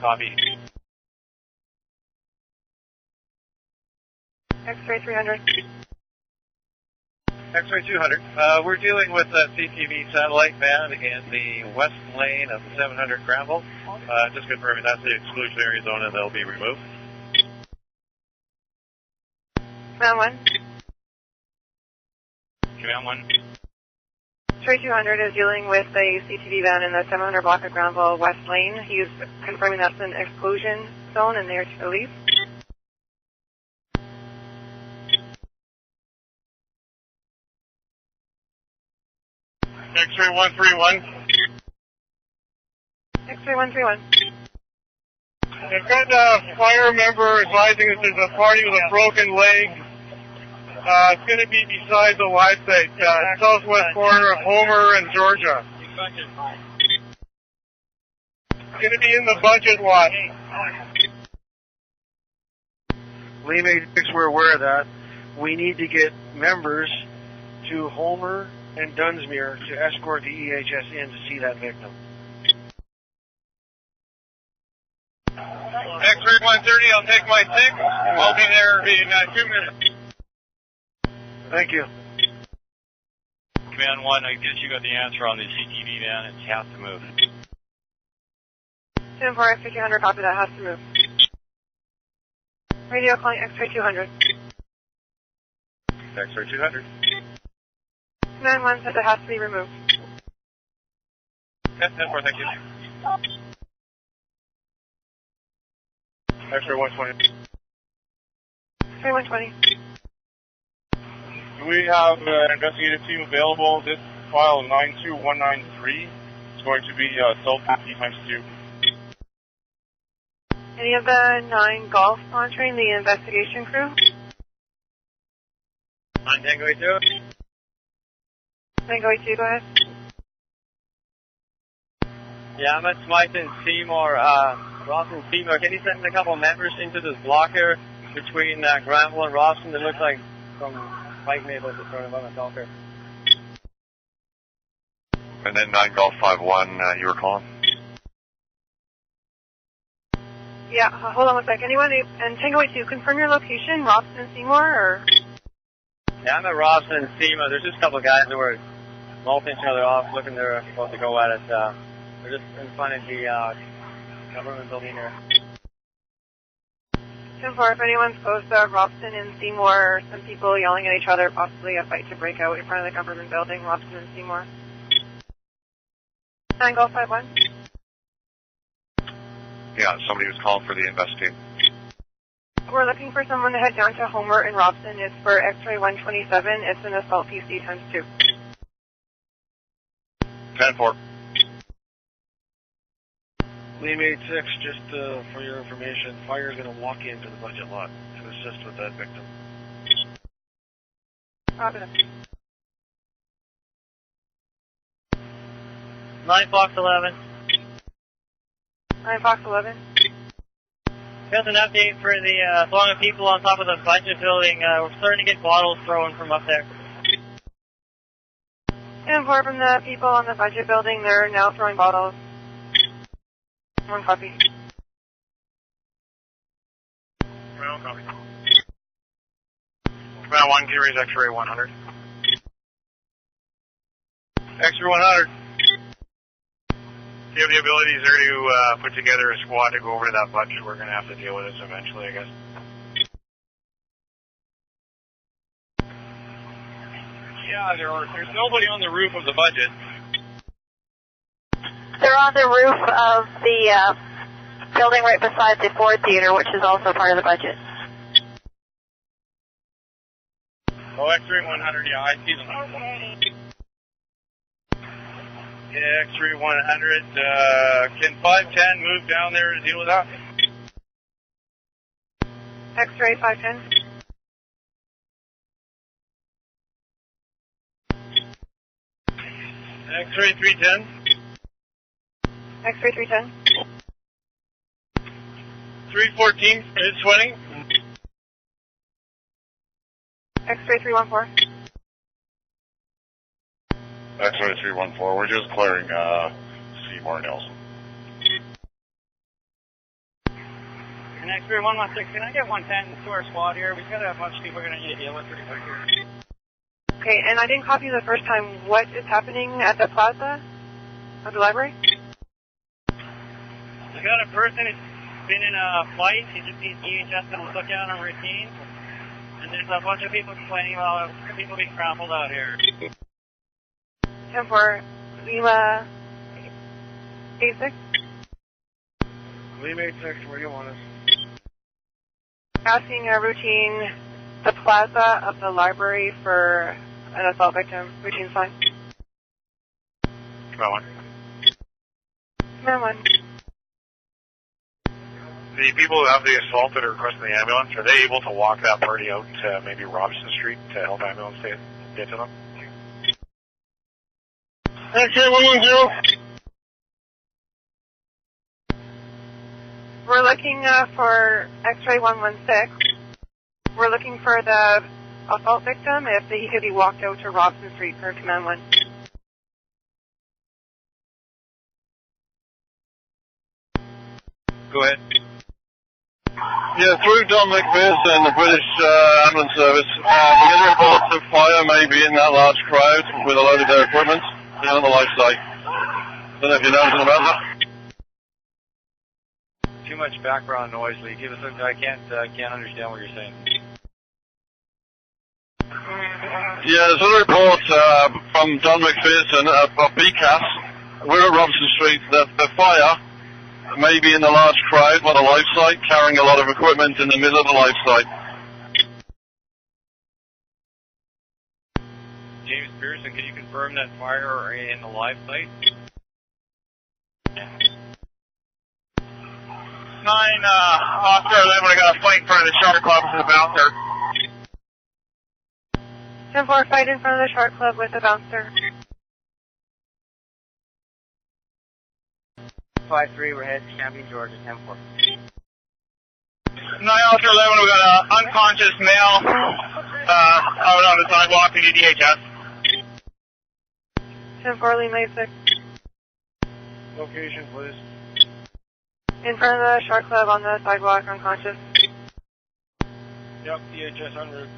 Copy. X-ray 300. X-ray 200. We're dealing with a CTV satellite van in the west lane of the 700 Granville. Just confirming that's the exclusionary zone and they'll be removed. Command 1. Command 1. X-ray 200 is dealing with a CTV van in the 700 block of Granville West Lane. He's confirming that's an exclusion zone and they're to release. X-ray 131. X-ray 131. I've got a fire member advising that there's a party with a broken leg. It's going to be beside the Y site, southwest corner of Homer and Georgia. It's going to be in the budget lot. Lee Matrix, we're aware of that. We need to get members to Homer and Dunsmuir to escort the EHS in to see that victim. X-ray 130, I'll take my 6. I'll be there in 2 minutes. Thank you. Command 1, I guess you got the answer on the CTV van. It has to move. 10-4, X-ray 200, copy that, has to move. Radio calling X-ray 200. X-ray 200. Command 1 says it has to be removed. Okay, 10-4, thank you. X-ray 120. X-ray 120. We have an investigative team available. This file 92193 is going to be cell 50 times 2. Any of the 9 Golf monitoring the investigation crew? 9 Tango 82. Tango 82, go ahead. Yeah, I'm at Smythe and Seymour, Ross and Seymour. Can you send a couple of members into this block here between Granville and Rawson? It looks like some Mike Maple is sort of on the top here. And then 9 Golf 51, you were calling? Yeah, hold on one sec. Anyone, and Tango 82, confirm your location, Rawson and Seymour, or? Yeah, I'm at Rawson and Seymour. There's just a couple of guys that were mulching each other off, looking they're supposed to go at it. They're just in front of the government building here. 10-4, if anyone's close to Robson and Seymour, some people yelling at each other, possibly a fight to break out in front of the government building, Robson and Seymour. 9 Golf 51. Yeah, somebody was calling for the investigate. We're looking for someone to head down to Homer and Robson. It's for X-ray 127. It's an assault PC times 2. 10-4. Lee Matrix, just for your information, fire is going to walk into the budget lot to assist with that victim. Copy that. 9 Fox 11. 9 Fox 11. Here's an update for the throng of people on top of the budget building. We're starting to get bottles thrown from up there. 10-4 from the people on the budget building. They're now throwing bottles. 1 copy. Well, copy. Command 1, can you raise X-ray 100? X-ray 100. Do you have the abilities there to put together a squad to go over to that budget? We're going to have to deal with this eventually, I guess. Yeah, there's nobody on the roof of the budget. They're on the roof of the building right beside the Ford Theater, which is also part of the budget. Oh, X-ray 100, yeah, I see them. Yeah, X-ray 100, can 510 move down there to deal with that? X-ray 510. X-ray 310. X-ray 310. 314 is sweating. X-ray 314. X-ray 314, we're just clearing Seymour Nelson. And X-ray 116, can I get 110 to our squad here? We've got a bunch of people we're going to need to deal with pretty quick here. Okay, and I didn't copy the first time. What is happening at the plaza of the library? We got a person who's been in a fight. He just needs EHS to look at on routine. And there's a bunch of people complaining about people being trampled out here. 10-4, Lima 86. Lima 86, where do you want us? Asking a routine, the plaza of the library for an assault victim. Routine's fine. Come on. Command 1. The people who have the assault that are requesting the ambulance, are they able to walk that party out to maybe Robson Street to help ambulance get to them? X-ray 110. We're looking for X-ray 116. We're looking for the assault victim if he could be walked out to Robson Street for Command 1. Go ahead. Yeah, through Don McPherson, the British Ambulance Service, we get reports of fire maybe in that large crowd with a load of their equipment down on the life site. Don't know if you know anything about that. Too much background noise, Lee. Give us a, I can't understand what you're saying. Yeah, there's a report from Don McPherson of BCAS. We're at Robson Street. The fire may be in the large crowd by the life site, carrying a lot of equipment in the middle of the life site. James Pearson, can you confirm that fire in the live site? 9, Oscar 11, I got a fight in front of the Shutter Club with a bouncer. 10-4, fight in front of the Shark Club with a bouncer. 5-3, we're headed to Champion, Georgia, 10-4. 9, Oscar 11, we got an unconscious male out on the sidewalk. We need DHS. 10-4, Lima 86. Location, please. In front of the Shark Club on the sidewalk, unconscious. Yep, DHS en route.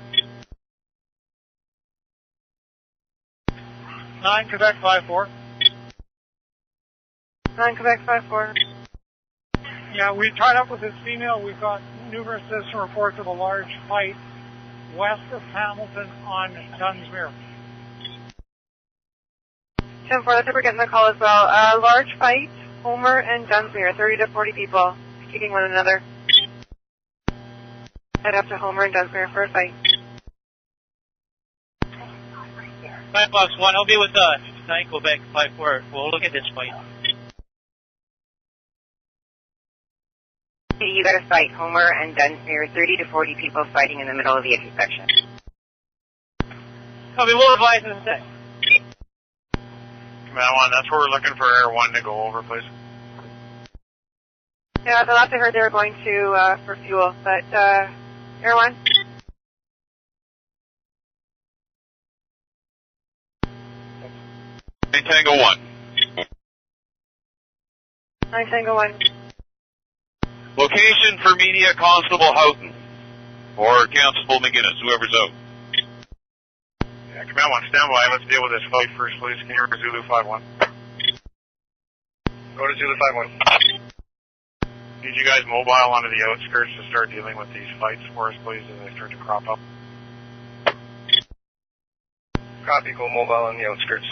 9, Quebec 5-4. 9, Quebec 5-4. Yeah, we tied up with this female. We've got numerous citizen reports of a large fight west of Hamilton on Dunsmuir. 10-4, that's if we're getting the call as well. Large fight, Homer and Dunsmuir, 30 to 40 people hitting one another. Head up to Homer and Dunsmuir for a fight. 5-1, I'll be with 9 Quebec 5-4. We'll look at this fight. You got a fight, Homer and Dunsmuir, 30 to 40 people fighting in the middle of the intersection. Copy, we'll advise in a sec. Command 1, that's where we're looking for Air 1 to go over, please. Yeah, the last I heard they were going to for fuel, but Air 1. Tango 1. 9 Tango 1. Location for Media Constable Houghton. Or Constable McGinnis, whoever's out. Yeah, Command 1, stand by. Let's deal with this fight first, please. Can you hear Zulu 5-1? Go to Zulu 5-1. Need you guys mobile onto the outskirts to start dealing with these fights for us, please, as they start to crop up. Copy, go mobile on the outskirts.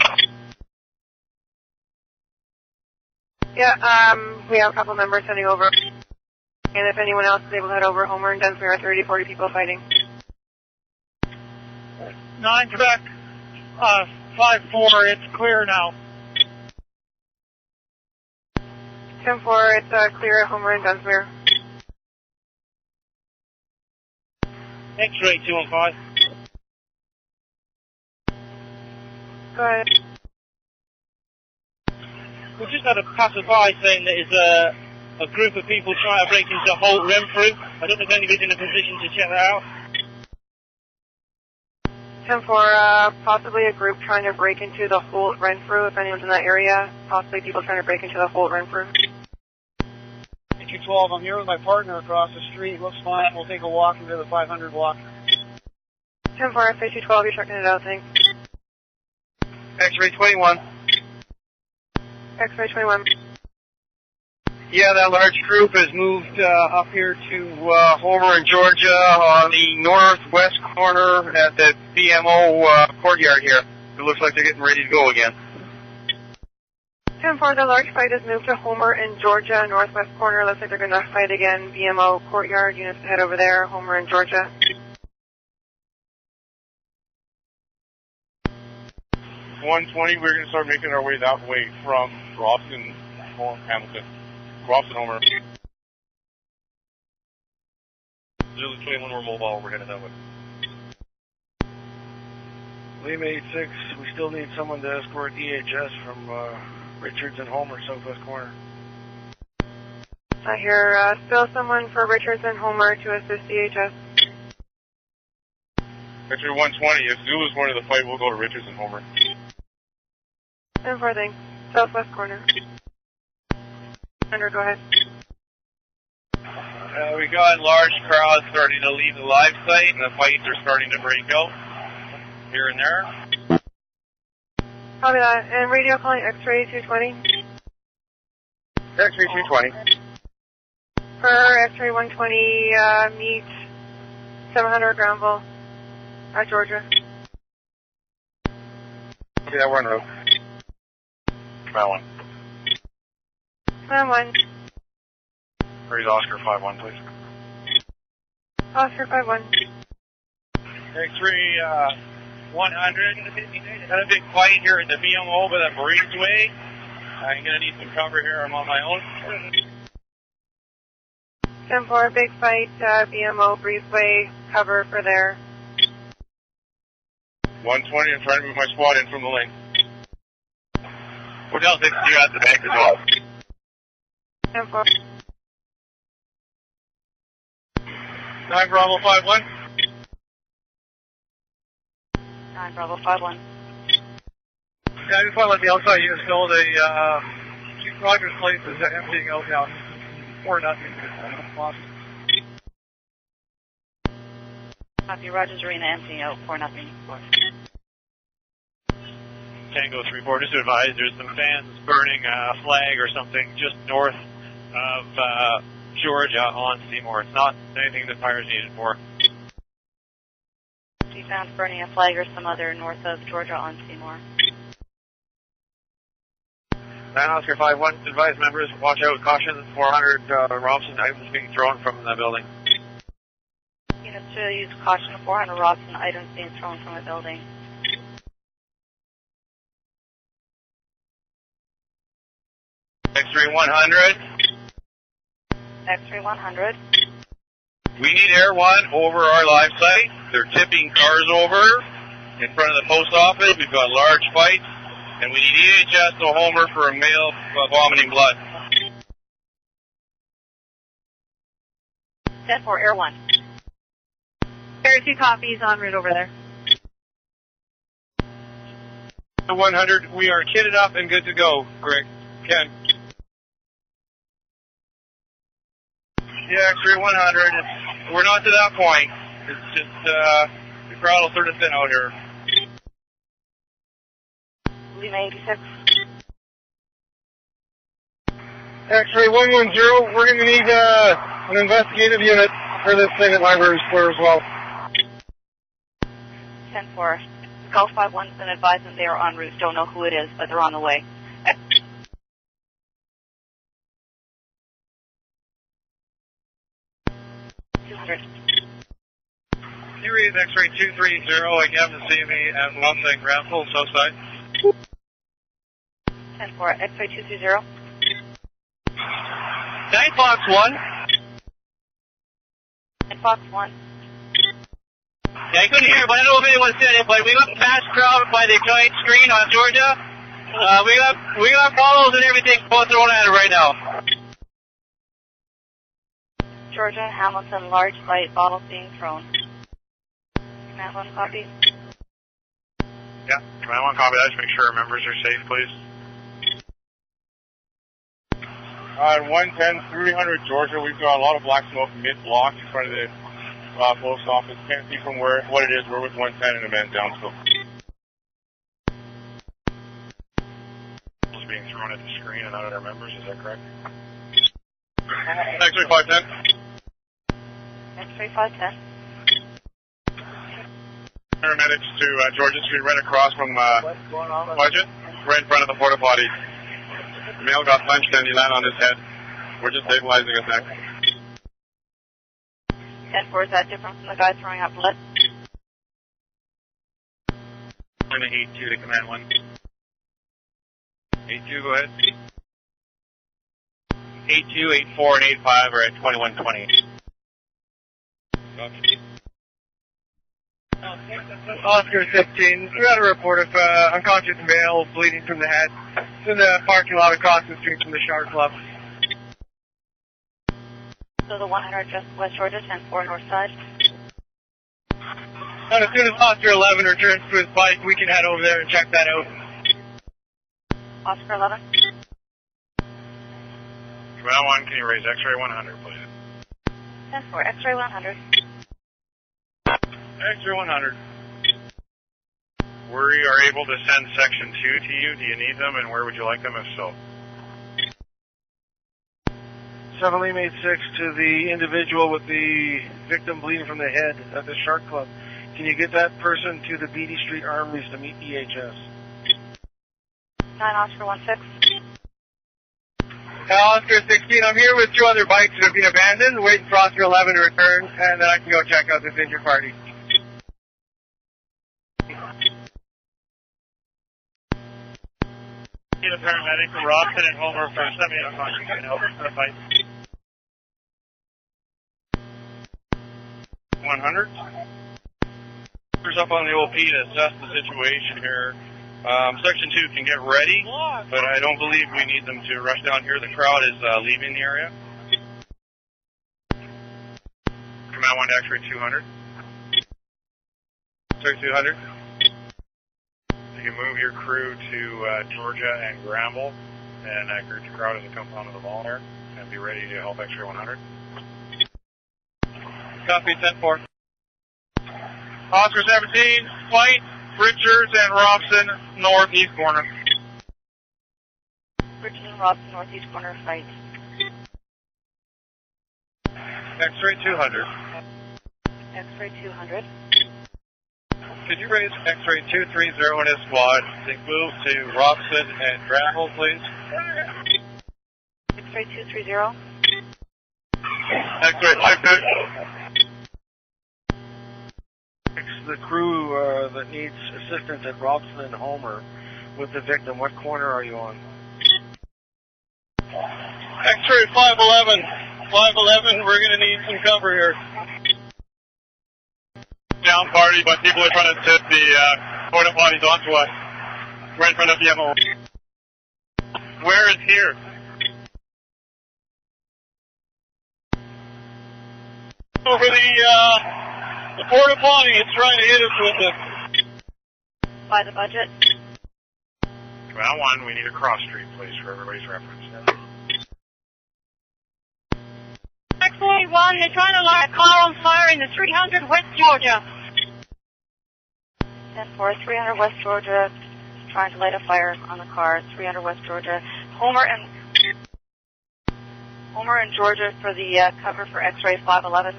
Yeah, we have a couple members heading over. And if anyone else is able to head over, Homer and Dunsmuir, 30 to 40 people fighting. 9 Quebec 5-4, it's clear now. 10-4, it's clear at Homer and Dunsmuir. X-ray 215. Go ahead. We just had a passerby saying that there's a group of people trying to break into Holt Renfrew. I don't know if anybody's in a position to check that out. 10-4, possibly a group trying to break into the Holt Renfrew, if anyone's in that area. Possibly people trying to break into the Holt Renfrew. If you 212. I'm here with my partner across the street. Looks fine. We'll take a walk into the 500 block. 10-4, X-ray 212, you're checking it out, thanks. X-ray 21. X-ray 21. Yeah, that large group has moved up here to Homer in Georgia on the northwest corner at the BMO courtyard here. It looks like they're getting ready to go again. 10-4, the large fight has moved to Homer in Georgia, northwest corner. Looks like they're going to fight again. BMO courtyard, units to head over there, Homer in Georgia. 120, we're going to start making our way that way from Robson, Hamilton. Robson, Homer. Zulu 21, we're mobile, we're headed that way. Lima 86, we still need someone to escort EHS from Richards and Homer, southwest corner. I hear still someone for Richards and Homer to assist EHS. Richard 120, if Zulu's going to the fight, we'll go to Richards and Homer. 10-4, thanks. Southwest corner. 100, go ahead. We got large crowds starting to leave the live site, and the fights are starting to break out here and there. Copy that. And radio calling X-ray 220. X-ray 220. For X-ray 120, meet 700 Granville at Georgia. Yeah, we're en route. Command 1. Command 1. Raise Oscar 5-1, please. Oscar 5-1. X-ray 100. Had a big fight here at the BMO by the breezeway. I'm going to need some cover here. I'm on my own. 10-4, big fight, BMO breezeway, cover for there. 120, I'm trying to move my squad in from the lane. Hotel 6, you at the back as well. 10-4. 9 Bravo 5-1. 9 Bravo 5-1. Yeah, I just want to let the outside units know the Chief Rogers place is emptying out now. 4-0. Copy, Rogers Arena emptying out 4-0. Tango 3-4, just to advise, there's some fans burning a flag or something just north of Georgia on Seymour. It's not anything that fire's needed for. You found burning a flag or some other north of Georgia on Seymour. 9 Oscar 5-1, advise members, watch out, caution, 400 Robson items being thrown from the building. Units to use caution of 400 Robson items being thrown from a building. X-ray 100. X-ray 100. We need Air 1 over our live site. They're tipping cars over in front of the post office. We've got large fights, and we need EHS to Homer for a male vomiting blood. 10-4, Air 1. Air 2 copies en route over there. 100, we are kitted up and good to go, Greg. Ken. Yeah, X-ray 100. We're not to that point. It's just, the crowd will sort of thin out here. Lima 86. X-ray 110, we're going to need an investigative unit for this thing at Library Square as well. 10-4. Golf 5-1's been advised that they are en route. Don't know who it is, but they're on the way. 200. Here is X-ray 230. I haven't seen me at Mustang Granville, south side. 10-4, X-ray 230. 9 Fox 1. 9 Fox 1. Yeah, I couldn't hear, but I don't know if anyone said it, but we got mass crowd by the giant screen on Georgia. We got bottles and everything both thrown at it right now. Georgia, Hamilton, large fight, bottles being thrown. Command 1 copy. Yeah, Command 1 copy that. Just make sure our members are safe, please. On 110, 300 Georgia, we've got a lot of black smoke mid-block in front of the post office. Can't see from what it is. We're with 110 and a man down still. It's being thrown at the screen and out at our members, is that correct? X-ray 510. X-ray 510. Paramedics to Georgia Street, right across from Budget, right in front of the porta potty. The male got punched and he landed on his head. We're just stabilizing his neck. 10-4, is that different from the guy throwing up blood? I'm going to 8-2 to command 1. 8-2, go ahead. 8-2, 8-4, and 8-5 are at 2120. Oscar 15, we got a report of unconscious male bleeding from the head. It's in the parking lot across the street from the Shark Club. So the 100 just West Georgia, 10-4 north side. And as soon as Oscar 11 returns to his bike, we can head over there and check that out. Oscar 11. Command 1, can you raise X-ray 100, please? 10-4, X-ray 100. X-ray 100. We are able to send Section 2 to you. Do you need them, and where would you like them if so? 7 Lima 86 to the individual with the victim bleeding from the head at the Shark Club. Can you get that person to the Beatty Street Armories to meet EHS? 9 Oscar 16. Oscar 16, I'm here with 2 other bikes that have been abandoned, waiting for Oscar 11 to return, and then I can go check out this injured party. Need a paramedic from Robson and Homer for 78 unconscious and help for the fight. 100. Who's up on the OP to assess the situation here. Section 2 can get ready, but I don't believe we need them to rush down here. The crowd is leaving the area. Command 1 to X-ray 200. X-ray 200. You can move your crew to Georgia and Granville, and encourage the crowd as it comes onto the ball there, and be ready to help X-ray 100. Copy, 10-4. Oscar 17, fight Richards and Robson, northeast corner. Richards and Robson, northeast corner, fight. X-ray 200. X-ray 200. Could you raise X-ray 230 in his squad? They move to Robson and Granville, please. X-ray 230. X-ray 52. The crew that needs assistance at Robson and Homer with the victim, what corner are you on? X-ray 511. 511, we're going to need some cover here. Down party, but people are trying to set the porta potties onto us. We're in front of the MO. Where is here? Over the porta potty is trying to hit us with it. By the budget. Command 1, we need a cross street, please, for everybody's reference. X-ray 1, they're trying to light a car on fire in the 300 West Georgia. 10-4, 300 West Georgia, trying to light a fire on the car, 300 West Georgia. Homer and Georgia for the cover for X-ray 511.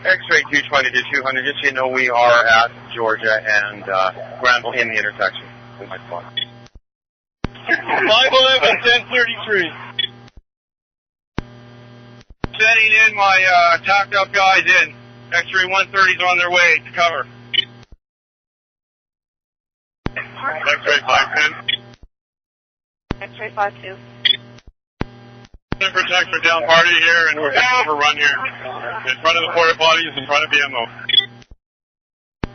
X-ray 220 to 200, just so you know we are at Georgia and Granville in the intersection. In my spot. 511, 1033. Setting in my tacked up guys in. X-ray 130's on their way to cover. X-ray 510. X-ray 52. Protect for down party here, and we're overrun here. In front of the porta potties, in front of BMO.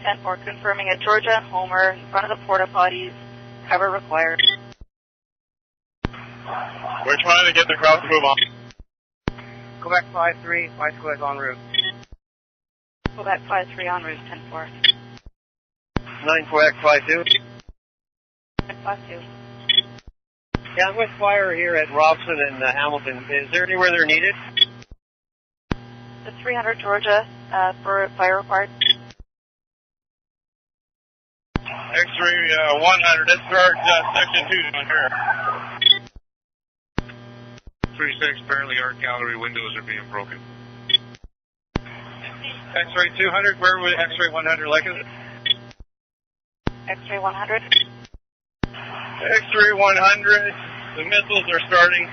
10-4, confirming at Georgia, Homer, in front of the porta potties, cover required. We're trying to get the crowd to move on. Quebec 5-3, my squad's en route. Quebec 5-3 en route, 10-4. 9 Quebec 5-2. Quebec 5-2. Yeah, I'm with fire here at Robson and Hamilton. Is there anywhere they're needed? The 300 Georgia for fire required. X-ray 100, let's start section 2 down here. 36, apparently art gallery windows are being broken. X-ray 200, where would X-ray 100 like it? X-ray 100. X-ray 100, the missiles are starting.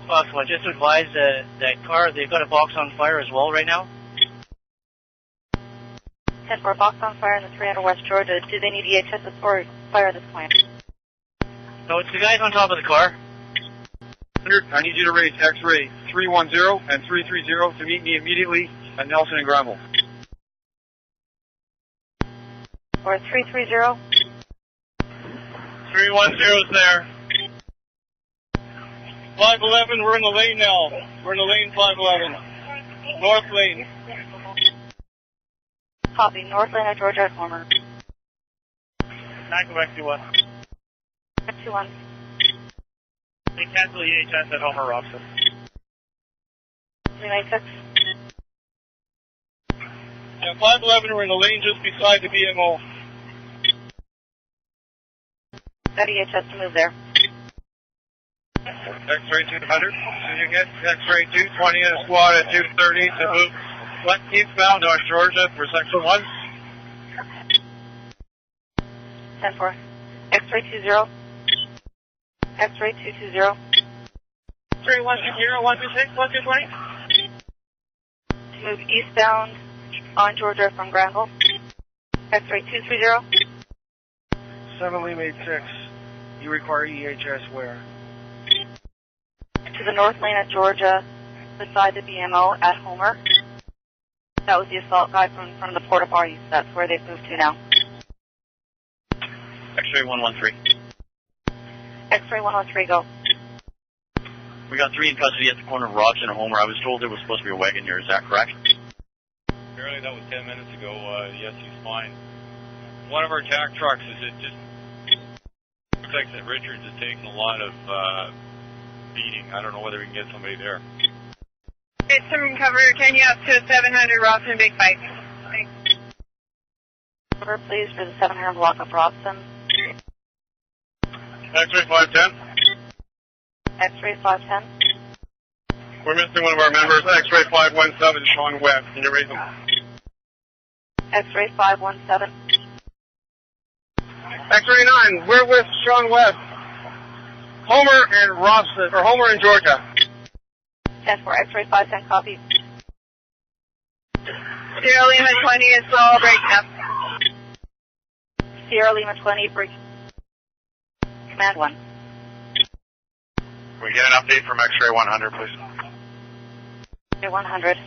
Possible. Just advise that car, they've got a box on fire as well right now. 10-4 box on fire in the 300 West Georgia. Do they need EHS or fire at this point? No, it's the guys on top of the car. I need you to raise X-ray 310 and 330 to meet me immediately at Nelson and Granville. Or 330. 310's there. 511, we're in the lane now. We're in the lane 511. North lane. Copy. North lane of Georgia at Homer. 9 Quebec 21. 21. They cancel EHS at Homer Robson. 396. Yeah, 511, we're in the lane just beside the BMO. Got EHS to move there. X-ray 200. So you get X-ray 220 and a squad at 230 to move eastbound North Georgia for section 1. 10-4. X-ray 20. X-ray 220. 3120, 126, 1220. To move eastbound on Georgia from Granville. X-ray 230. 7 Lima 86. You require EHS where? To the north lane of Georgia, beside the BMO at Homer. That was the assault guy from the porta potties. That's where they've moved to now. X-ray 113. X-ray 113, go. We got 3 in custody at the corner of Robson and Homer. I was told there was supposed to be a wagon here. Is that correct? Apparently that was 10 minutes ago. Yes, he's fine. One of our tack trucks is just looks like that Richards is taking a lot of beating. I don't know whether we can get somebody there. Get some cover. Can you up to 700 Robson Big Fight? Thanks. Cover, please, for the 700 block of Robson. X-ray 510. X-ray 510. We're missing one of our members. X-ray 517, Sean Webb. Can you raise him? X-ray 517. X-ray 9, we're with Sean Webb. Homer and Robson, or Homer and Georgia. 10-4, X-ray 510, copy. Sierra Lima 20 is all breaking up. Sierra Lima 20, break. Command 1. Can we get an update from X-ray 100, please? X-ray 100.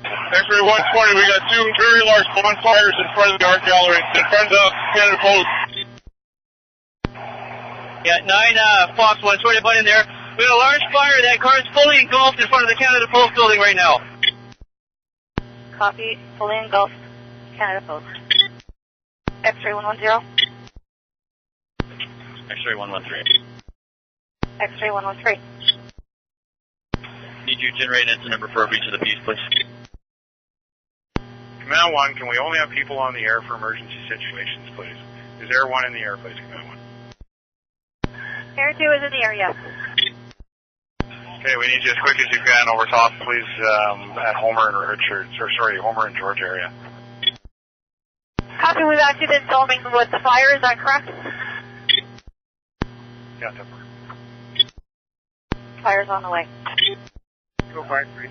X-ray 120, we got 2 very large bonfires in front of the art gallery, in front of Canada Post. Yeah, 9 Fox 120, put in there. We got a large fire. That car is fully engulfed in front of the Canada Post building right now. Copy, fully engulfed, Canada Post. X-ray 110. X-ray 113. X-ray 113. Need you to generate incident number for each of the piece, please. Command 1, can we only have people on the air for emergency situations, please? Is Air 1 in the air, please, Command 1? Air 2 is in the area. Okay, we need you as quick as you can over top, please, at Homer and Richards, or sorry, Homer and George area. Copy, we've actually been filming with the fire, is that correct? Yeah, Tipper. Fire's on the way. Go 5-3.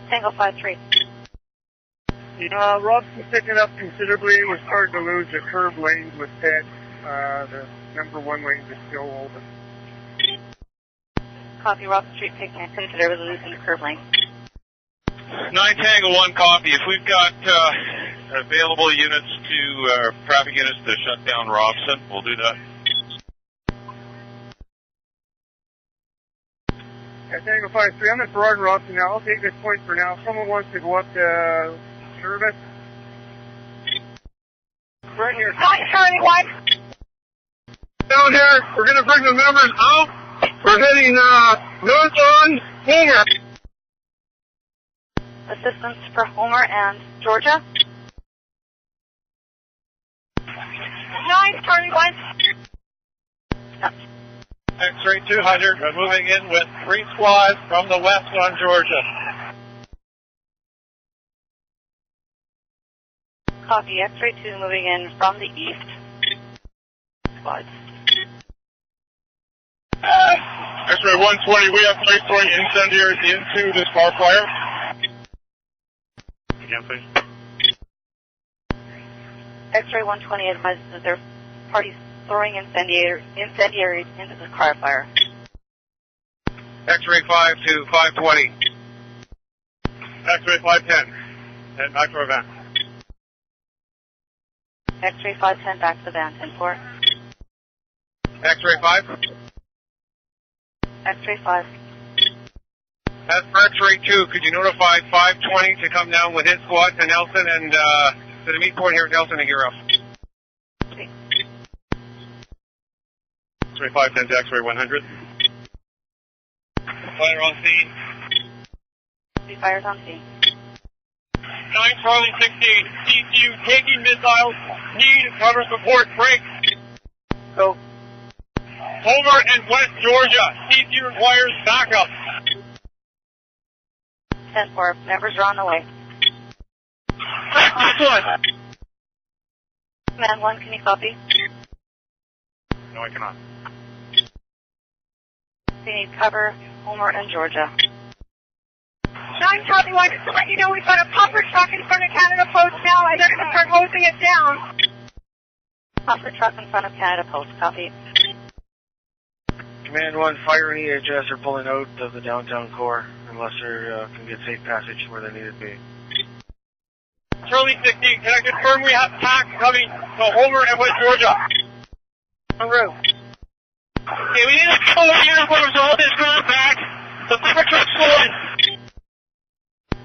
Tango 5-3. Robson's picking up considerably. We're starting to lose the curved lanes with Ted. The number 1 lanes are still open. Copy, Robson Street picking up considerably losing the curve lane. 9 Tango 1, copy. If we've got available units to, traffic units to shut down Robson, we'll do that. Yeah, Tango 5-3. I'm at Gerard and Robson now. I'll take this point for now. If someone wants to go up to service. Right here. Hi, Charlie 1. down here. We're going to bring the members out. We're heading north on Homer. Assistance for Homer and Georgia. 9, Charlie 1. No. X-ray 200. We're moving in with 3 squads from the west on Georgia. Copy. X-ray 2 moving in from the east. Squads. X-ray 120. We have place throwing incendiaries into this car fire. Again, please. X-ray 120 advises that their parties throwing incendiaries into the car fire. X-ray 5 to 520. X-ray 510. Head back to our van. X-ray 510 back to the van. 10-4. X-ray 5. X-ray 5. As for X-ray 2, could you notify 520 to come down with his squad to Nelson and to the meet point here at Nelson and gear up? Okay. X-ray 510 to X-ray 100. Fire on scene. 3 fires on scene. 9 Charlie 16. CCU taking missiles. Need cover support. Break. Go. Homer and West Georgia. CCU requires backup. 10-4. Members are on the way. Command 1, can you copy? No, I cannot. They need cover Homer and Georgia. 9, Charlie 1. Just to let you know, we've got a pumper truck in front of Canada Post now, and they're going to start hosing it down. Pumper truck in front of Canada Post. Copy. Command 1, fire and EHS are pulling out of the downtown core unless they can get safe passage where they need to be. Charlie 16, can I confirm we have packs coming to Homer and West Georgia? En route. Okay, we need to pull the uniforms to hold this ground back. The pumper truck's going.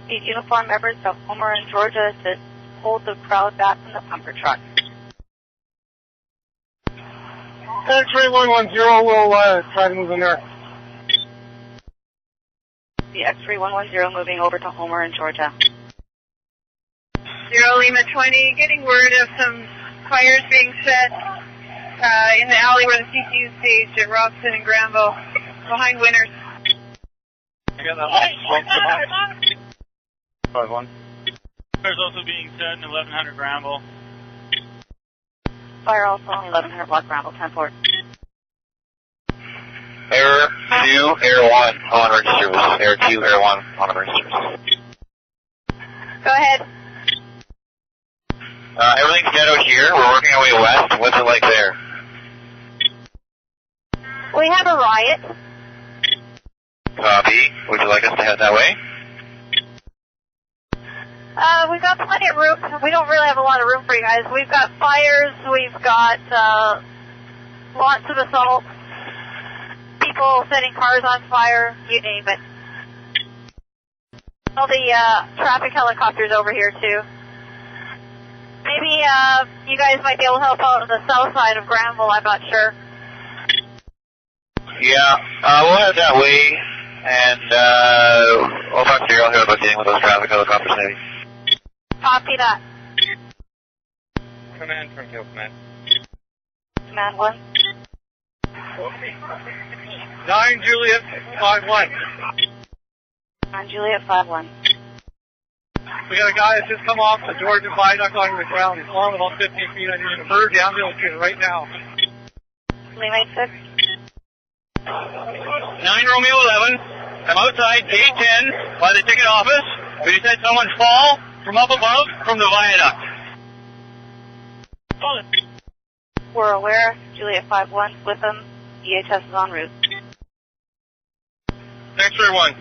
Need uniform members of Homer and Georgia to hold the crowd back from the pumper truck. X-ray 110 will try to move in there. The X-ray 110 moving over to Homer and Georgia. 0 Lima 20, getting word of some fires being set in the alley where the CCU staged at Robson and Granville, behind Winners. Again, that light smoke. 5-1. There's also being set in 1100 Granville. Fire also on 1100 block Granville. 10-4. Error 2, Error 1 on registers. Error 2, Error 1 on registers. Go ahead. Everything's ghetto here. We're working our way west. What's it like there? We have a riot. Copy. Would you like us to head that way? We've got plenty of room. We don't really have a lot of room for you guys. We've got fires. We've got lots of assaults. People setting cars on fire. You name it. All the traffic helicopters over here too. Maybe you guys might be able to help out on the south side of Granville. I'm not sure. Yeah, we'll head that way, and we'll talk to Daryl here about dealing with those traffic helicopters maybe. Copy that. Command from Kill Command. Command 1. 9 Juliet 5-1. On Juliet 5-1. We got a guy that's just come off the Georgia viaduct on the ground. He's fallen about 15 feet. I need to urge the ambulance here right now. Lima 6. 9 Romeo 11. I'm outside gate 10 by the ticket office. We just had someone fall from up above from the viaduct. We're aware. Juliet 5-1 with them. EHS is en route. X-ray 1.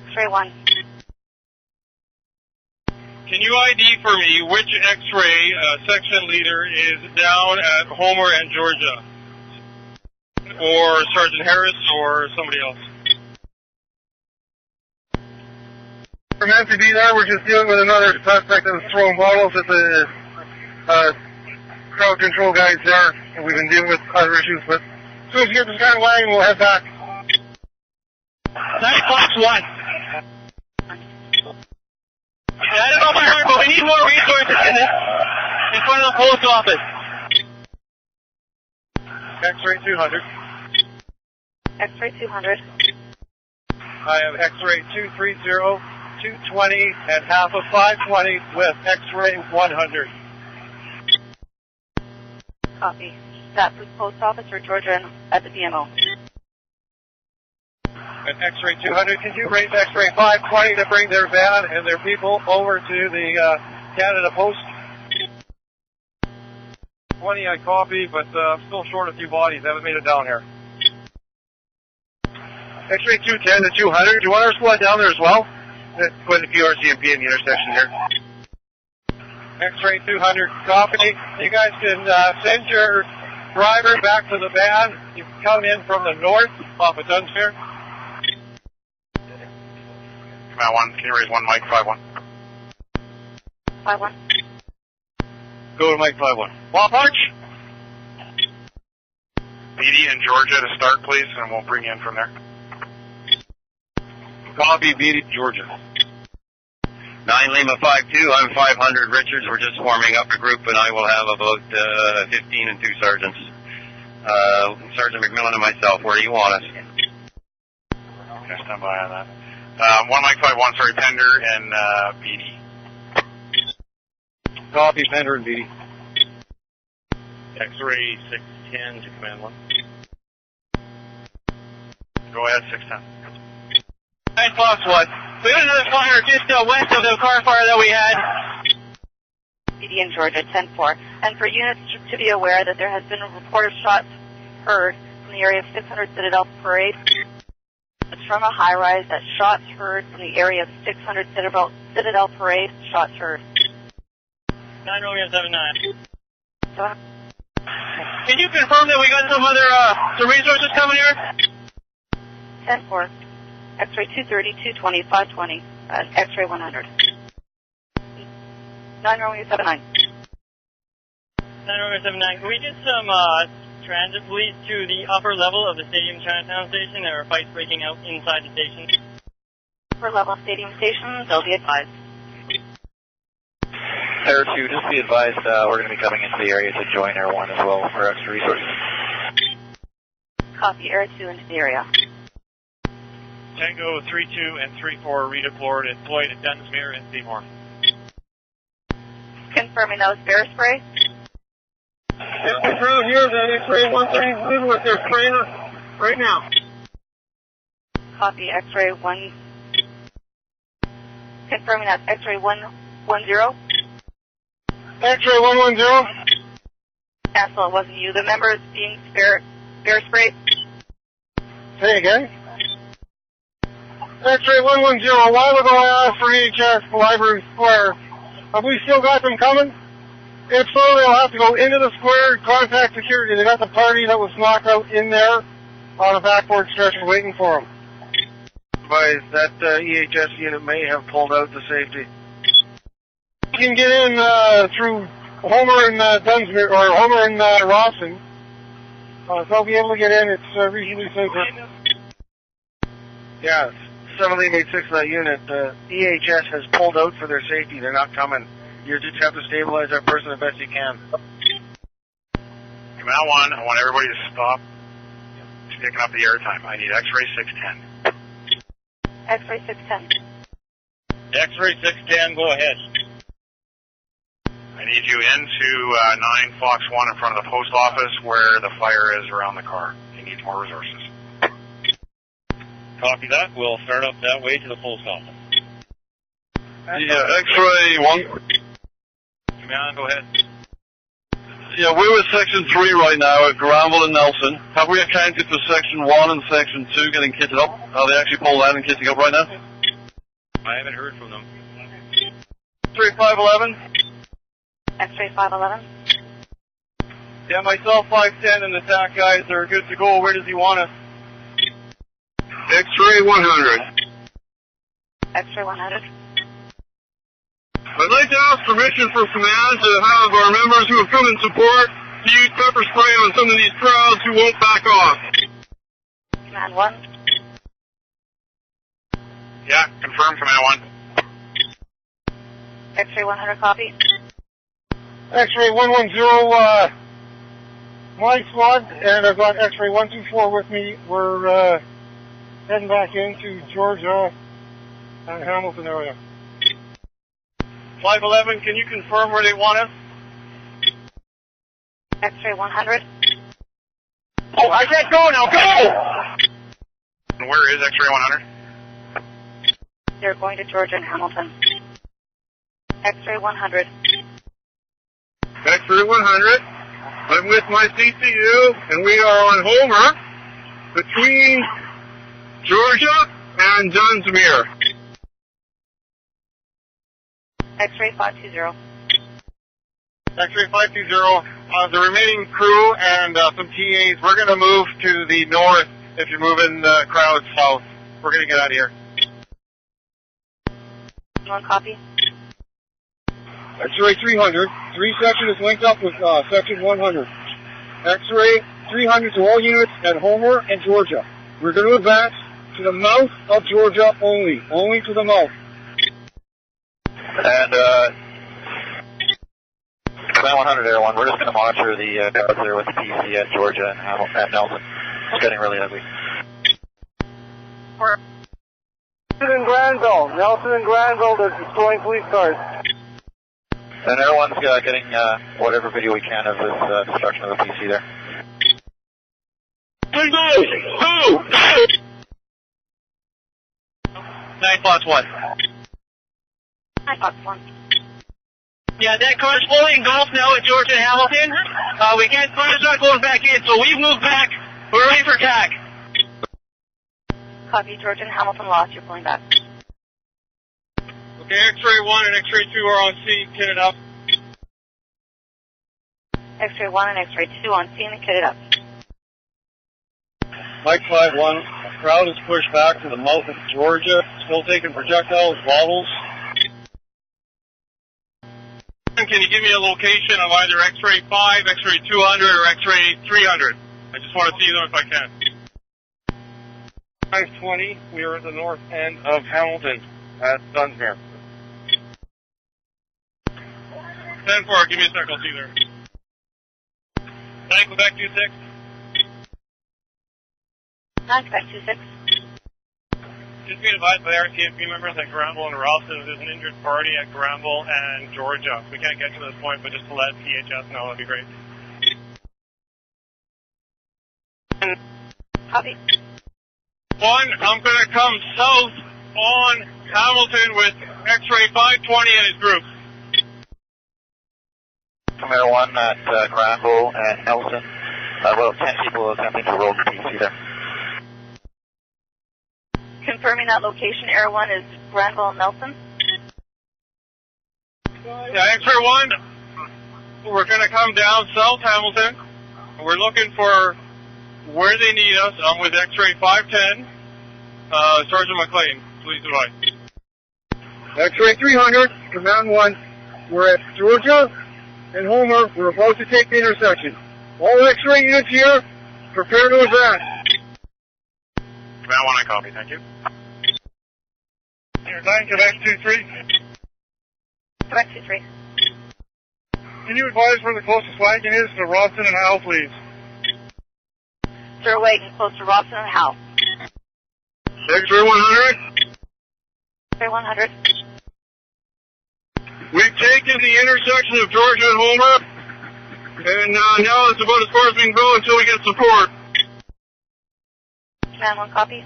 X-ray 1. Can you ID for me which X-ray section leader is down at Homer and Georgia? Or Sergeant Harris or somebody else? We're meant to be there. We're just dealing with another suspect that was throwing bottles at the crowd control guys there. and we've been dealing with other issues, but as soon as we get this guy in line, we'll head back. 9 Fox 1. Yeah, I don't know if I heard, but we need more resources in front of the post office. X-ray 200. X-ray 200. I have X-ray 230, 220, and half of 520 with X-ray 100. Copy. That was post office or Georgia at the BMO. At X-ray 200, can you raise X-ray 520 to bring their van and their people over to the Canada Post? 20 I copy, but I'm still short a few bodies. I haven't made it down here. X-ray 210 to 200. Do you want our squad down there as well? There's quite a few RCMP in the intersection here. X-ray 200, copy. You guys can send your driver back to the van. You can come in from the north off of Dunsmuir. Command 1, can you raise 1 Mike 5-1? 5-1. Go to Mike 5-1. Wall March. Beatty and Georgia to start, please, and we'll bring you in from there. Copy, Beatty, Georgia. 9 Lima 5-2, I'm 500 Richards. We're just forming up a group, and I will have about 15 and 2 sergeants. Sergeant McMillan and myself. Where do you want us? Okay, stand by on that. 1 Mike 5-1, sorry, Pender and Beatty. Copy, Pender and Beatty. X-ray 610 to Command 1. Go ahead, 610. 9 Fox 1. We got another fire just west of the car fire that we had. BD in Georgia, 10-4. And for units to be aware that there has been a report of shots heard from the area of 600 Citadel Parade. It's from a high-rise that shots heard from the area of 600 Citadel Parade. Shots heard. 9 Romeo 79. So, Can you confirm that we got some other some resources coming here? 10-4. X-ray 230, 220, 520, X-ray 100. 9 Romeo 79. 9 Romeo 79. Can we get some transit police to the upper level of the Stadium Chinatown station? There are fights breaking out inside the station. Upper level Stadium station, they'll be advised. Air 2, just be advised we're going to be coming into the area to join Air 1 as well for extra resources. Copy, Air 2 into the area. Tango 32 and 34 redeployed at Dunsmuir and Seymour. Confirming that was bear spray. If the crew here, then X-ray 130 with their sprayer right now. Copy, X-ray 1. Confirming that's X-ray 110. X-ray 110. Asshole, it wasn't you. The member is being bear sprayed. Say again. X-ray 110. A while ago I asked for EHS Library Square. Have we still got them coming? If so, they'll have to go into the square, contact security. They got the party that was knocked out in there on a backboard stretcher waiting for them. But that EHS unit may have pulled out to safety. You can get in through Homer and Dunsmuir, or Homer and Rawson. So they'll be able to get in. It's reasonably safer. Yeah, 7886 of that unit. EHS has pulled out for their safety. They're not coming. You just have to stabilize that person the best you can. Command 1, I want everybody to stop sticking up the airtime. I need X-ray 610. X-ray 610. X-ray 610, go ahead. I need you into 9 Fox 1 in front of the post office where the fire is around the car. He needs more resources. Copy that. We'll start up that way to the post office. Yeah, X-ray 1. Command, go ahead. Yeah, we're with Section 3 right now at Granville and Nelson. Have we accounted for Section 1 and Section 2 getting kitted up? Are they actually pulled out and kitting up right now? I haven't heard from them. X-ray 511. X-ray 511. Yeah, myself, 510, and the TAC guys are good to go. Where does he want us? X-ray 100. X-ray 100. I'd like to ask permission for command to have our members who have come in support to use pepper spray on some of these crowds who won't back off. Command 1. Yeah, confirm, Command 1. X-ray 100, copy. X-ray 110, my squad, and I've got X-ray 124 with me. We're heading back into Georgia and Hamilton area. 511, can you confirm where they want us? X-ray 100. Oh, I can't go now, go! And where is X-ray 100? They're going to Georgia and Hamilton. X-ray 100. X-ray 100. I'm with my CCU, and we are on Homer between Georgia and Dunsmuir. X-ray 520. X-ray 520, the remaining crew and some TAs, we're going to move to the north if you're moving the crowd south. We're going to get out of here. 1 copy. X-ray 300. 3 section is linked up with section 100. X-ray 300 to all units at Homer and Georgia. We're going to advance to the mouth of Georgia only. Only to the mouth. And, Command 100, Air 1, we're just going to monitor the guards there with the PC at Georgia and at Nelson. It's getting really ugly. Nelson and Granville. Nelson and Granville, they're destroying police cars. And Air 1's getting whatever video we can of this destruction of the PC there. 9 plots 1. 9 plots 1. Yeah, that car's fully engulfed now at Georgia and Hamilton. We can't, car's not going back in, so we've moved back. We're ready for attack. Copy, Georgia and Hamilton lost. You're pulling back. Okay, X-ray 1 and X-ray 2 are on scene, kitted up. X-ray 1 and X-ray 2 on scene and kitted up. Mike 5-1, a crowd is pushed back to the mouth of Georgia, still taking projectiles, bottles. Can you give me a location of either X-ray 5, X-ray 200, or X-ray 300? I just want to see them if I can. 520, we are at the north end of Hamilton at Dunsmuir. 10-4, give me a sec, I'll see you there. 9, Quebec 26. 9, Quebec 26. Just being advised by RCMP members at Granville and Ralston, there's an injured party at Granville and Georgia. We can't get to this point, but just to let PHS know, that'd be great. Copy. 1, I'm going to come south on Hamilton with X-ray 520 and his group. Command 1 at Granville and Nelson. About 10 people attempting to roll the PC there. Confirming that location, Air 1 is Granville and Nelson. Yeah, X-ray 1, we're going to come down south Hamilton. We're looking for where they need us. I'm with X-ray 510. Sergeant McLean, please advise. X-ray 300, Command 1. We're at Georgia and Homer. We're about to take the intersection. All X-ray units here, prepare to advance. Command 1, I copy, thank you. You're 9, Quebec 23. Quebec 23. Can you advise where the closest wagon is to Robson and Howell, please? Sir Wagon, close to Robson and Howe. X-ray 100. X-ray 100. We've taken the intersection of Georgia and Homer, and now it's about as far as we can go until we get support. Command 1, copy.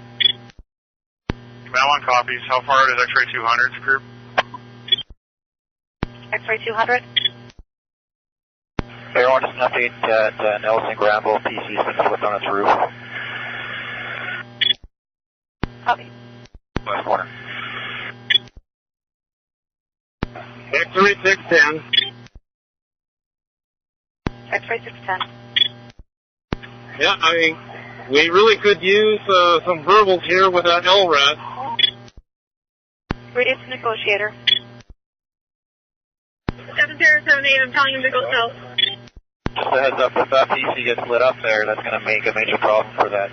Command 1 copies. How far is X-ray 200's group? X-ray 200. Air 1, just an update at Nelson Granville. PC's been flipped on its roof. Copy. West corner. X-ray 610. X-ray 610. Yeah, we really could use some verbals here with that LRAD. Reduce negotiator. 707 I'm telling him to go south. Just a heads up, if that PC gets lit up there, that's going to make a major problem for that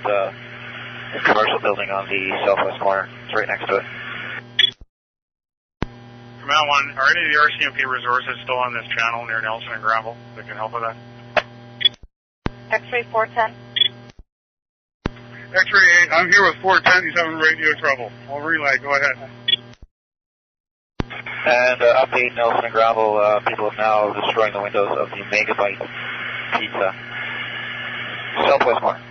commercial building on the southwest corner. It's right next to it. Command 1, are any of the RCMP resources still on this channel near Nelson and Granville that can help with that? X-ray 410. X-ray 8, I'm here with 410. He's having radio trouble. I'll relay. Go ahead. And update Nelson and Granville, people are now destroying the windows of the Megabyte Pizza. Southwest corner.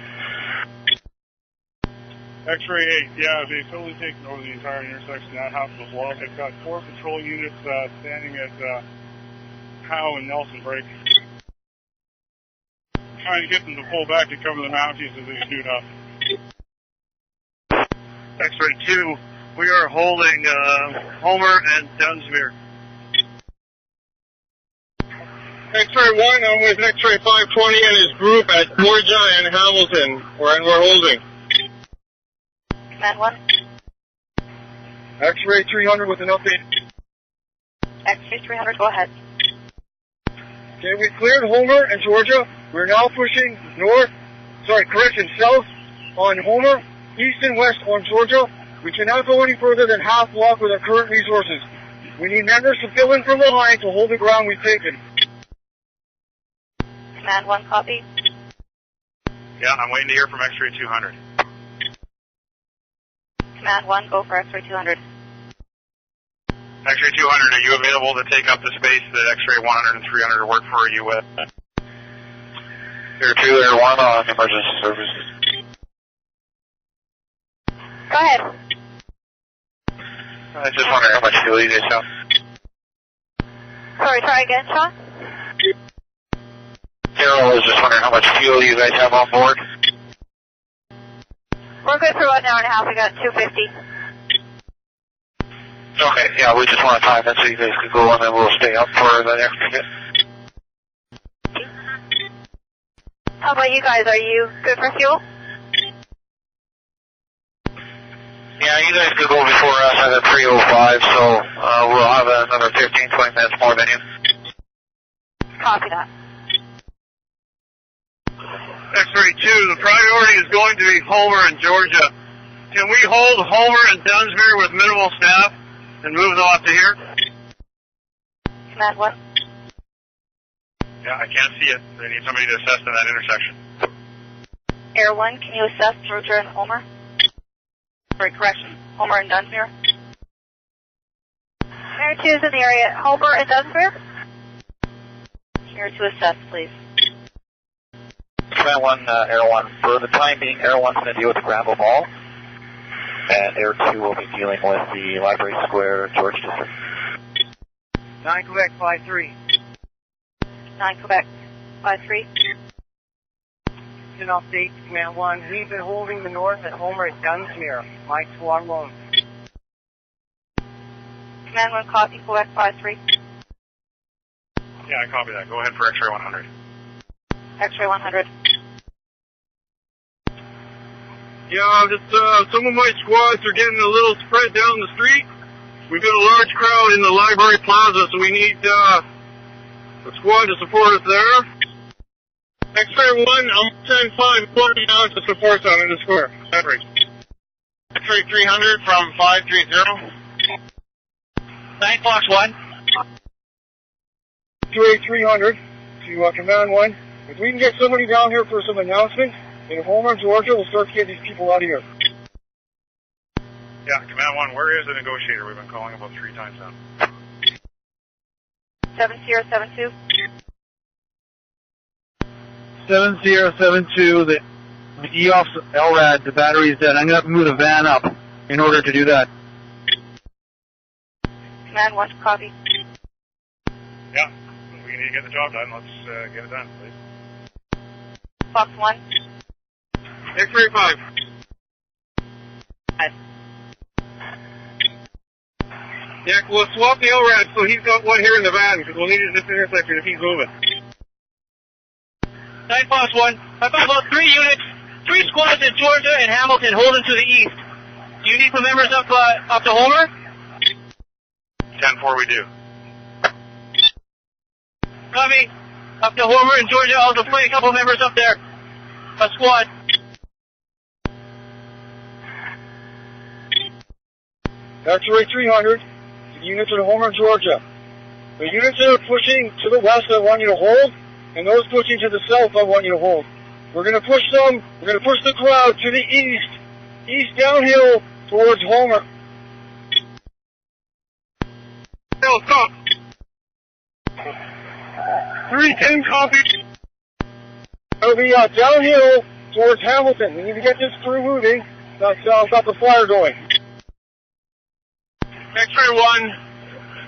X-ray 8, yeah, they've totally taken over the entire intersection. That house was lost. They've got 4 patrol units standing at Howe and Nelson Break. Trying to get them to pull back to cover the Mounties as they do now. X-ray 2, we are holding Homer and Dunsmuir. X-ray 1, I'm with X-ray 520 and his group at Georgia and Hamilton, and we're holding. Command 1. X-ray 300 with an update. X-ray 300, go ahead. Okay, we cleared Homer and Georgia. We're now pushing south on Homer, east and west on Georgia. We cannot go any further than half block with our current resources. We need members to fill in from behind to hold the ground we've taken. Command 1, copy. Yeah, I'm waiting to hear from X-ray 200. Command 1, go for X-ray 200. X-ray 200, are you available to take up the space that X-ray 100 and 300 work for you with? Air 2, Air 1 on emergency services. Go ahead. I just wondering how much fuel you guys have. Sorry, try again, Sean? Carol, I was just wondering how much fuel you guys have on board. We're good for about an hour and a half. We got 250. Okay, yeah, we just want to time it so you guys can go and then we'll stay up for the next bit. How about you guys? Are you good for fuel? Yeah, you guys could go before us at a 3:05, so we'll have another 15-20 minutes more than you. Copy that. X-ray 2, the priority is going to be Homer and Georgia. Can we hold Homer and Dunsmuir with minimal staff and move them up to here? Command 1. Yeah, I can't see it. They need somebody to assess in that intersection. Air 1, can you assess Georgia and Homer? Sorry, correction. Homer and Dunsmuir? Air 2 is in the area. Homer and Dunsmuir? Air 2 assess, please. Command 1, Air 1. For the time being, Air 1's going to deal with the Granville Mall, and Air 2 will be dealing with the Library Square George District. 9 Quebec 5-3. 9 Quebec 5-3. An update, Command 1. We've been holding the north at Homer at Dunsmuir. Mike Swan Lone. Command 1, copy, Quebec 5-3. Yeah, I copy that. Go ahead for X-ray 100. X-ray 100. Yeah, some of my squads are getting a little spread down the street. We've got a large crowd in the library plaza, so we need a squad to support us there. X-ray 1, I'm 10-5, going down to support them in the square. Average. X-ray 300 from 530. 9 Fox 1. X-ray 300 to Command 1. If we can get somebody down here for some announcements, in Homer, Georgia, we'll start to get these people out of here. Yeah, Command 1, where is the negotiator? We've been calling about 3 times now. 7072. 7072, the EOF's LRAD, the battery's dead. I'm going to have to move the van up in order to do that. Command 1, copy. Yeah, we need to get the job done. Let's get it done, please. Fox 1. X-ray 5. Yeah, we'll swap the LRAD so he's got one here in the van, because we'll need it at this intersection if he's moving. 9 Fox 1. I've got about 3 units, 3 squads in Georgia and Hamilton holding to the east. Do you need some members up to Homer? 10-4 we do. Copy. Up to Homer and Georgia, I'll deploy a couple members up there. A squad. X-ray 300, units in Homer, Georgia. The units that are pushing to the west, I want you to hold, and those pushing to the south, I want you to hold. We're going to push the crowd to the east downhill towards Homer. Stop. 310 copy. It'll be downhill towards Hamilton. We need to get this crew moving. That's got the flyer going. X-ray 1,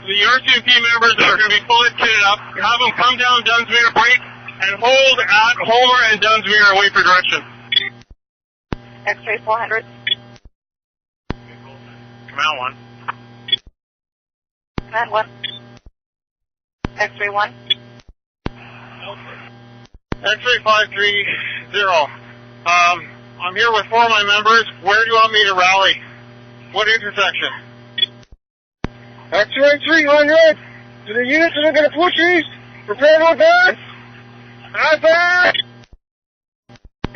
the R2P members are going to be fully kitted up. Have them come down Dunsmuir, break, and hold at Homer and Dunsmuir and wait for direction. X-ray 400. Command 1. Command 1. X-ray 1. X-ray 530. I'm here with 4 of my members. Where do you want me to rally? What intersection? X-ray 300, to the units that are going to push east, prepare to advance. Advance!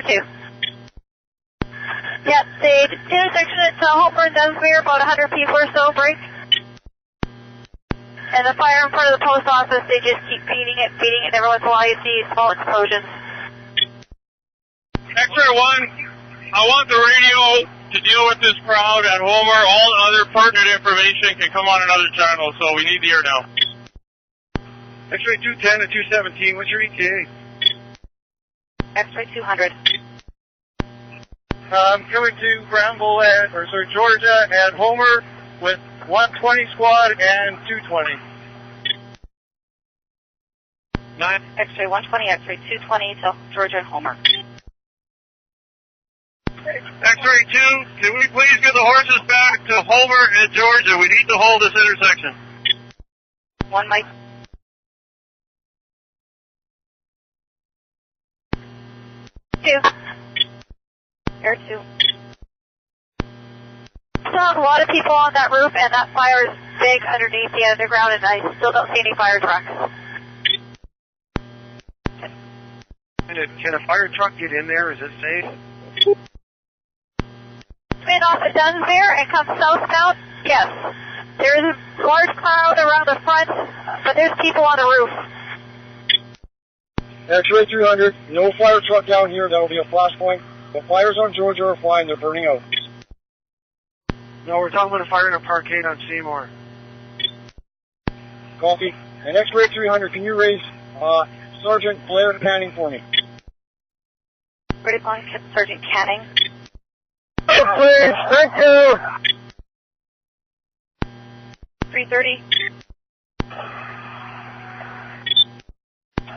2. Yep, the intersection at Homer and Dunsmuir, about 100 people or so, break. And the fire in front of the post office, they just keep feeding it, and every once in a while you see small explosions. X-ray 1, I want the radio to deal with this crowd at Homer. All other pertinent information can come on another channel, so we need the air now. X-ray 210 and 217, what's your ETA? X-ray 200. I'm coming to Georgia at Homer with 120 squad and 220. 9. X-ray 120, X-ray 220 to Georgia and Homer. X-ray 2, can we please get the horses back to Homer and Georgia? We need to hold this intersection. 1 Mike. 2. Air 2. Still have a lot of people on that roof, and that fire is big underneath the underground, and I still don't see any fire trucks. Can a fire truck get in there? Is it safe? Spin off at Dunsmuir and come southbound? Yes. There is a large crowd around the front, but there's people on the roof. X-ray 300, no fire truck down here. That'll be a flashpoint. The fires on Georgia are fine. They're burning out. No, we're talking about a fire in a parkade on Seymour. Copy. And X-ray 300, can you raise Sergeant Blair Canning for me? Ready on Sergeant Canning. Please, thank you. 330.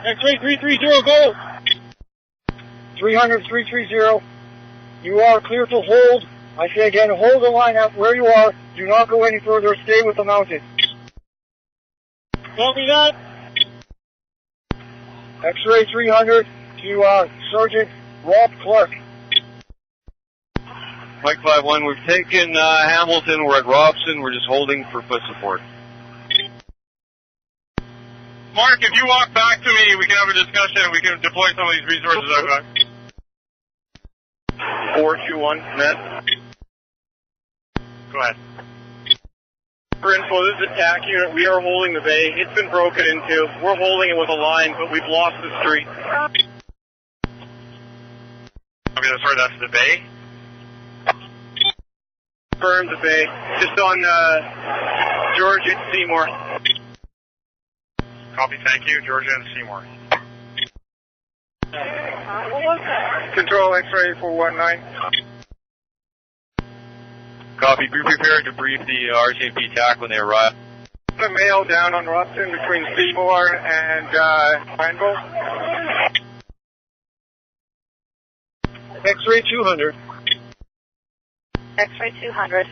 X-ray 330, go. 300, 330. You are clear to hold. I say again, hold the line out where you are. Do not go any further. Stay with the mounted. Copy that. X-ray 300 to Sergeant Rob Clark. Mike 5-1, we've taken Hamilton. We're at Robson. We're just holding for foot support. Mark, if you walk back to me, we can have a discussion and we can deploy some of these resources I've got. 421, Matt. Go ahead. For info, this is a TAC unit. We are holding the bay. It's been broken into. We're holding it with a line, but we've lost the street. Okay, sorry, that's the bay? Confirm the bay. Just on Georgia and Seymour. Copy, thank you. Georgia and Seymour. Control X-ray 419. Copy. Be prepared to brief the RCMP TAC when they arrive. Put a mail down on Robson between Seymour and Granville. X-ray 200. X-ray 200.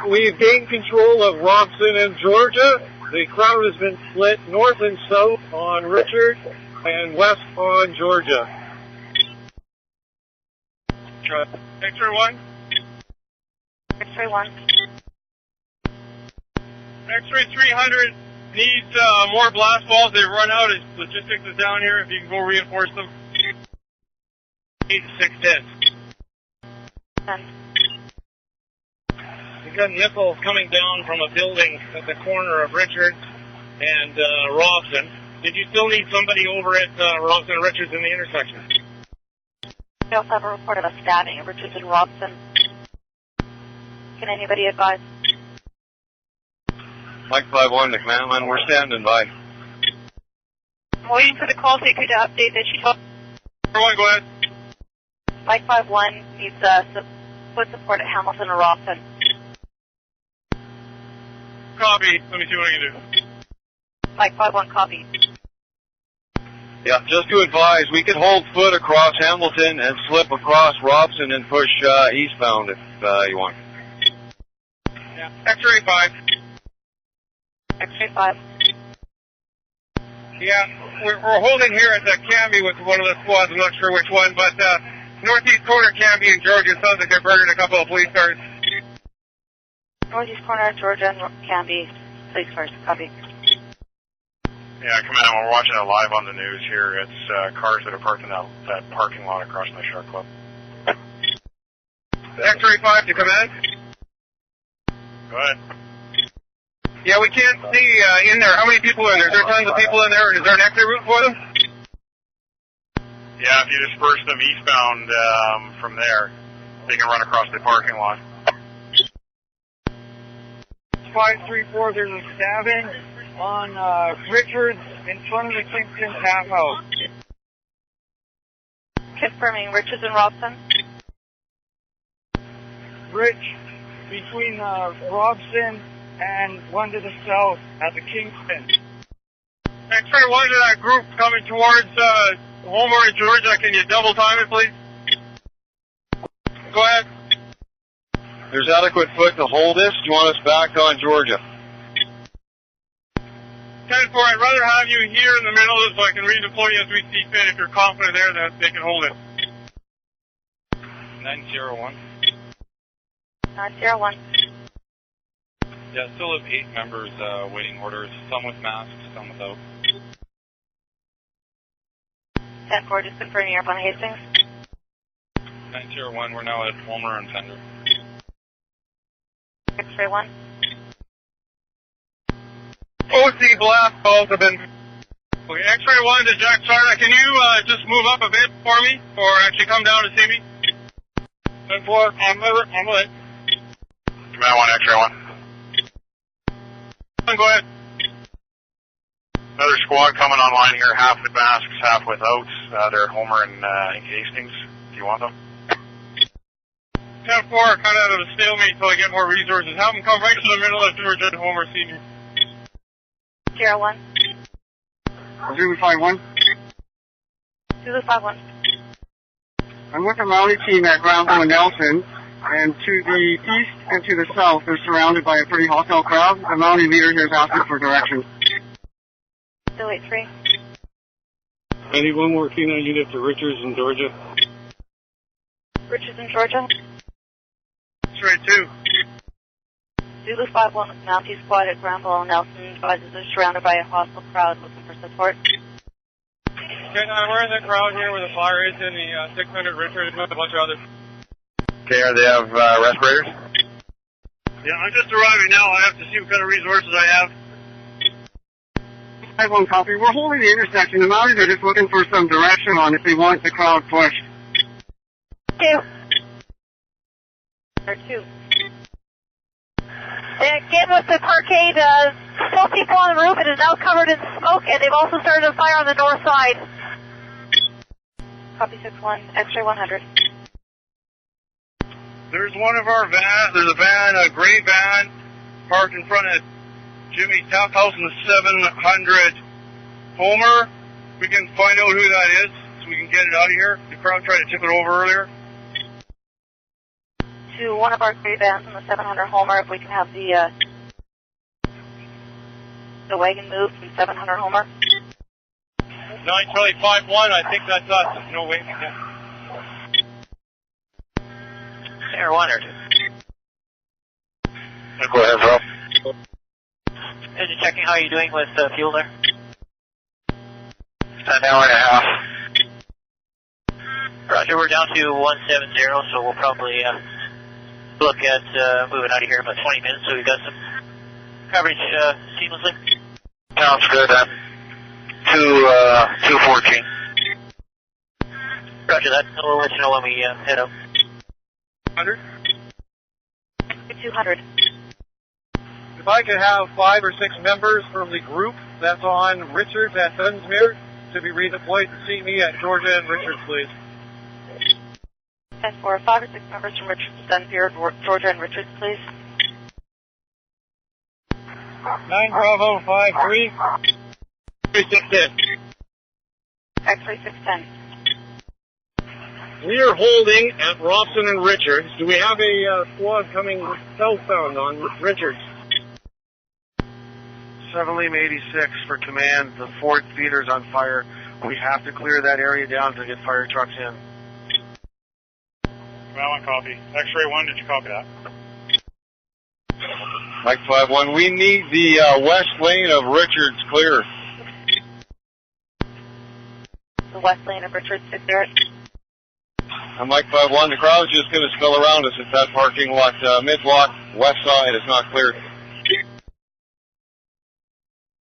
We've gained control of Robson and Georgia. The crowd has been split north and south on Richard and west on Georgia. X-ray 1. X-ray 1. X-ray 300. needs more blast balls. They've run out. Logistics is down here. If you can go reinforce them. 8 to 610. We've got missiles coming down from a building at the corner of Richards and Robson. Did you still need somebody over at Robson and Richards in the intersection? We also have a report of a stabbing at Richards and Robson. Can anybody advise? Mike 5-1 to command line, we're standing by. I'm waiting for the call taker to update that she told. Everyone, go ahead. Mike 5-1 needs foot support at Hamilton and Robson. Copy. Let me see what I can do. Mike 5-1, copy. Yeah, just to advise, we could hold foot across Hamilton and slip across Robson and push eastbound if you want. Yeah. X-ray 5. X-ray 5. Yeah, we're holding here at the Canby with one of the squads. I'm not sure which one, but northeast corner Canby in Georgia. It sounds like they're burning a couple of police cars. Northeast corner, Georgia and Canby. Police cars, copy. Yeah, Command, we're watching it live on the news here. It's cars that are parked in that parking lot across from the Shark Club. X-ray 5 to command. Go ahead. Yeah, we can't see in there. How many people are in there? Is there tons of people in there? Is there an exit route for them? Yeah, if you disperse them eastbound from there, they can run across the parking lot. 534, there's a stabbing on Richards in front of the Kingston Tap House. Confirming Richards and Robson. Rich, between Robson and one to the south at the Kingston. X-ray 1 to that group coming towards Homer in Georgia. Can you double time it, please? Go ahead. There's adequate foot to hold this. Do you want us back on Georgia? 10-4, I'd rather have you here in the middle so I can redeploy you as we see fit. If you're confident there, that they can hold it. 901. 901. Yeah, still have 8 members waiting orders, some with masks, some without. 10-4, just confirming you're up on Hastings. 901, we're now at Homer and Fender. X-ray 1. OC blast calls have been... Okay, X-ray 1 to Jack Sarda. Can you just move up a bit for me? Or actually come down to see me? 10-4, I'm with it. Command 1, X-ray 1. Go ahead. Another squad coming online here, half with masks, half without. They're Homer and Hastings. Do you want them? 10-4, kind of out of a stalemate until I get more resources. Have them come right to the middle of Georgia and Homer, see me. 01. Zulu 5-1. Zulu 5-1. I'm with the Mountie team at Granville and Nelson, and to the east and to the south, they're surrounded by a pretty hostile crowd. The Mountie leader here is asking for directions. Still 83. I need one more K9 unit to Richards in Georgia. Richards in Georgia. Straight 2. Zulu 5-1 with Mountie squad at Granville and Nelson advises they're surrounded by a hostile crowd looking for support. Okay, we're in the crowd here where the fire is in the 600 Richards with a bunch of others. Okay, they have respirators? Yeah, I'm just arriving now. I have to see what kind of resources I have. 5-1 copy. We're holding the intersection. The Mounties are just looking for some direction on if they want the crowd pushed. 2. Or 2. Again with the parkade, still people on the roof. It is now covered in smoke, and they've also started a fire on the north side. Copy 6-1, X-ray 100. There's one of our vans. There's a van, a gray van, parked in front of Jimmy Tap House in the 700 Homer. We can find out who that is so we can get it out of here. The crowd tried to tip it over earlier. To one of our gray vans in the 700 Homer, if we can have the wagon moved from 700 Homer. 9 Charlie 5-1, I think that's us. There's no way we can. Air 1 or 2? Go ahead, bro. There's a check checking how you're doing with fuel there. An hour and a half. Roger, we're down to 170, so we'll probably look at moving out of here in about 20 minutes, so we've got some coverage seamlessly. Sounds good. 214. Roger that. We'll let you know when we head out. 100. 200. If I could have 5 or 6 members from the group that's on Richards at Dunsmuir to be redeployed to see me at Georgia and Richards, please. 10-4, 5 or 6 members from Richards, Dunsmuir, Georgia and Richards, please. 9 Bravo 53. 3610. X-ray 610. We are holding at Robson and Richards. Do we have a squad coming southbound on Richards? 7 Lima 86 for command. The Ford feeder's on fire. We have to clear that area down to get fire trucks in. Well, 1 copy. X-ray 1, did you copy that? Mike 5-1, we need the west lane of Richards clear. The west lane of Richards is there. I'm Mike 5-1, the crowd's just going to spill around us at that parking lot, mid-block, west side, it's not cleared.